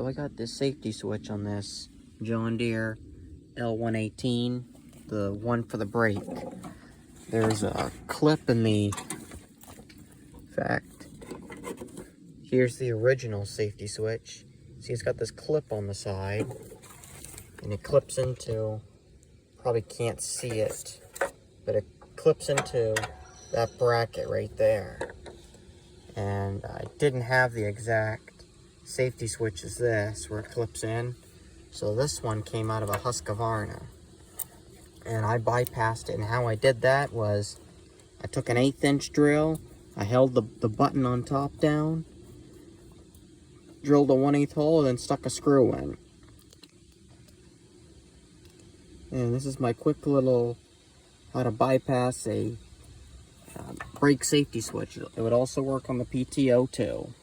I got this safety switch on this John Deere L118, the one for the brake. There's a clip in the, in fact, here's the original safety switch. See, it's got this clip on the side, and it clips into, probably can't see it, but it clips into that bracket right there. And I didn't have the exact safety switch as this, where it clips in. So this one came out of a Husqvarna. And I bypassed it, and how I did that was, I took an 1/8 inch drill, I held the button on top down, drilled a 1/8 hole, and then stuck a screw in. And this is my quick little, how to bypass a brake safety switch. It would also work on the PTO too.